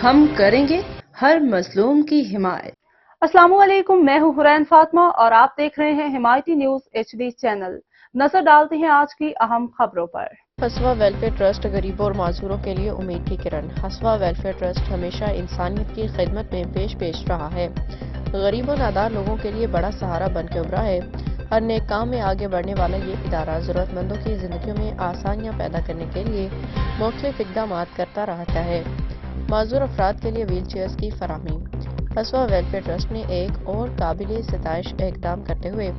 ہم کریں گے ہر مظلوم کی حمایت۔ السلام علیکم، میں ہوں حرین فاطمہ اور آپ دیکھ رہے ہیں حمایتی نیوز HD چینل۔ نظر ڈالتے ہیں آج کی اہم خبروں پر۔ ہسوا ویلفیئر ٹرسٹ غریبوں اور معذوروں کے لیے امید کی کرن۔ ہسوا ویلفیئر ٹرسٹ ہمیشہ انسانیت کی خدمت میں پیش رہا ہے، غریب و نادار لوگوں کے لیے بڑا سہارا بن کے ابھرا ہے۔ ہر نیک کام میں آگے بڑھنے والا یہ ادارہ ضرورت مندوں کی زندگیوں میں آسانیاں پیدا کرنے کے لیے مختلف اقدامات کرتا رہتا ہے۔ معذور افراد کے لیے ویل چیئرز کی فراہمی۔ ہسوا ویلفیئر ٹرسٹ نے ایک اور قابل ستائش اقدام کرتے ہوئے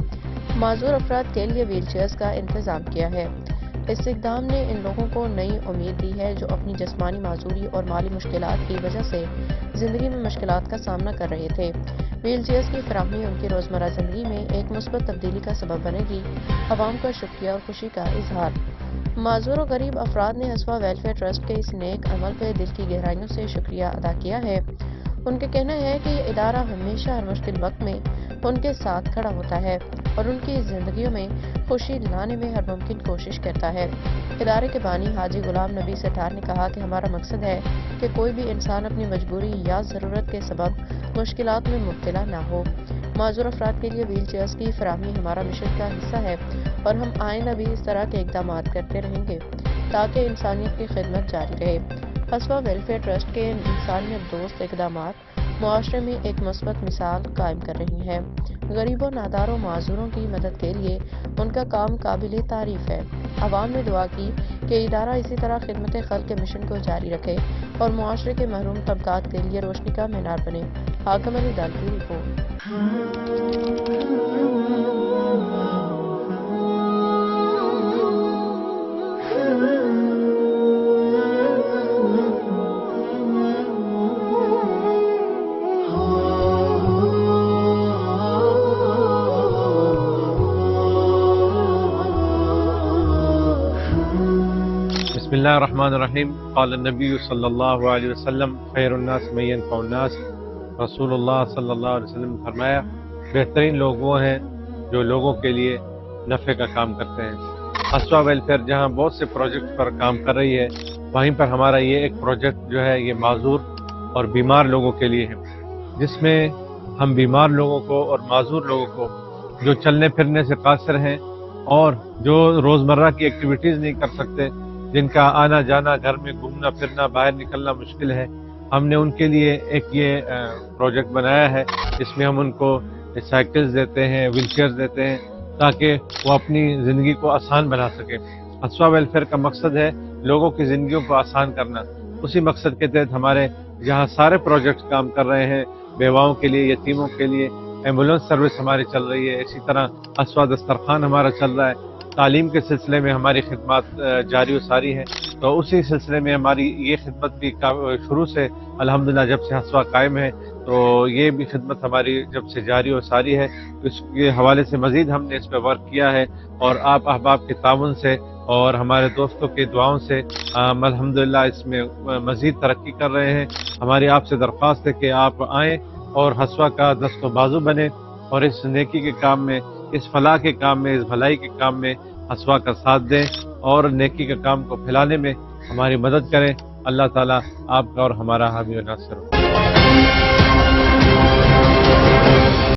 معذور افراد کے لیے ویل چیئرز کا انتظام کیا ہے۔ اس اقدام نے ان لوگوں کو نئی امید دی ہے جو اپنی جسمانی معذوری اور مالی مشکلات کی وجہ سے زندگی میں مشکلات کا سامنا کر رہے تھے۔ ویل چیئرز کی فراہمی ان کی روزمرہ زندگی میں ایک مثبت تبدیلی کا سبب بنے گی۔ عوام کا شکریہ اور خوشی کا اظہار۔ معذور و غریب افراد نے ہسوا ویلفیئر ٹرسٹ کے اس نیک عمل پہ دل کی گہرائیوں سے شکریہ ادا کیا ہے۔ ان کا کہنا ہے کہ یہ ادارہ ہمیشہ ہر مشکل وقت میں ان کے ساتھ کھڑا ہوتا ہے اور ان کی زندگیوں میں خوشی لانے میں ہر ممکن کوشش کرتا ہے۔ ادارے کے بانی حاجی غلام نبی ستار نے کہا کہ ہمارا مقصد ہے کہ کوئی بھی انسان اپنی مجبوری یا ضرورت کے سبب مشکلات میں مبتلا نہ ہو۔ معذور افراد کے لیے ویل چیئرز کی فراہمی ہمارا مشن کا حصہ ہے اور ہم آئندہ بھی اس طرح کے اقدامات کرتے رہیں گے تاکہ انسانیت کی خدمت جاری رہے۔ ہسوا ویلفیئر ٹرسٹ کے انسانیت دوست اقدامات معاشرے میں ایک مثبت مثال قائم کر رہی ہیں۔ غریبوں، ناداروں، معذوروں کی مدد کے لیے ان کا کام قابل تعریف ہے۔ عوام نے دعا کی کہ ادارہ اسی طرح خدمت خلق کے مشن کو جاری رکھے اور معاشرے کے محروم طبقات کے لیے روشنی کا مینار بنے۔ حاکم علی ڈال کی رپورٹ۔ بسم اللہ الرحمن الرحیم۔ قال النبی صلی اللہ علیہ وسلم خیر الناس من ينفع الناس۔ رسول اللہ صلی اللہ علیہ وسلم نے فرمایا بہترین لوگ وہ ہیں جو لوگوں کے لیے نفع کا کام کرتے ہیں۔ ہسوا ویلفیئر جہاں بہت سے پروجیکٹ پر کام کر رہی ہے، وہیں پر ہمارا یہ ایک پروجیکٹ جو ہے یہ معذور اور بیمار لوگوں کے لیے ہے، جس میں ہم بیمار لوگوں کو اور معذور لوگوں کو جو چلنے پھرنے سے قاصر ہیں اور جو روزمرہ کی ایکٹیویٹیز نہیں کر سکتے، جن کا آنا جانا، گھر میں گھومنا پھرنا، باہر نکلنا مشکل ہے، ہم نے ان کے لیے ایک یہ پروجیکٹ بنایا ہے جس میں ہم ان کو سائیکلز دیتے ہیں، ویل چیئرز دیتے ہیں تاکہ وہ اپنی زندگی کو آسان بنا سکیں۔ ہسوا ویلفیئر کا مقصد ہے لوگوں کی زندگیوں کو آسان کرنا۔ اسی مقصد کے تحت ہمارے جہاں سارے پروجیکٹس کام کر رہے ہیں، بیواؤں کے لیے، یتیموں کے لیے ایمبولینس سروس ہماری چل رہی ہے، اسی طرح ہسوا دسترخوان ہمارا چل رہا ہے، تعلیم کے سلسلے میں ہماری خدمات جاری و ساری ہیں۔ تو اسی سلسلے میں ہماری یہ خدمت بھی شروع سے الحمدللہ جب سے ہسوا قائم ہے تو یہ بھی خدمت ہماری جب سے جاری و ساری ہے، اس کے حوالے سے مزید ہم نے اس پہ ورک کیا ہے اور آپ احباب کے تعاون سے اور ہمارے دوستوں کی دعاؤں سے ہم الحمدللہ اس میں مزید ترقی کر رہے ہیں۔ ہماری آپ سے درخواست ہے کہ آپ آئیں اور ہسوا کا دست و بازو بنیں اور اس نیکی کے کام میں، اس فلاح کے کام میں، اس بھلائی کے کام میں ہسوا کا ساتھ دیں اور نیکی کے کام کو پھیلانے میں ہماری مدد کریں۔ اللہ تعالیٰ آپ کا اور ہمارا حامی و ناصر ہو۔